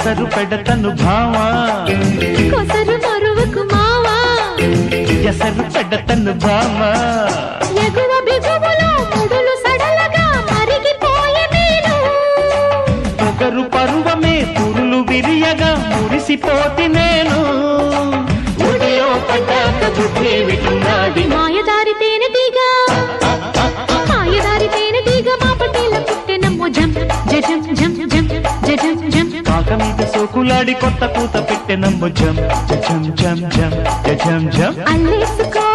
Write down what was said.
ఎసరు పెడతను భావా కొసరు మరువకు మావా ఎసరు పెడతను భావా ఎగువ బిగువులో ముడులు సడలగా మరిగిపోయే నేను పొగరు పరువమే పురులు విరియగా మురిసిపోతి నేను ఉడిలో పడ్డాక బుద్ధి విటున్నది మాయదారి తేనె తీగ మాయదారి తేనె తీగ మా పటేల పుట్టెనమ్మో జం జం జం జం జం జం కాక మీద సోకులాడి కొత్త కూత పెట్టెనమ్ము జం జం జం జం జం జం అల్లేసుకో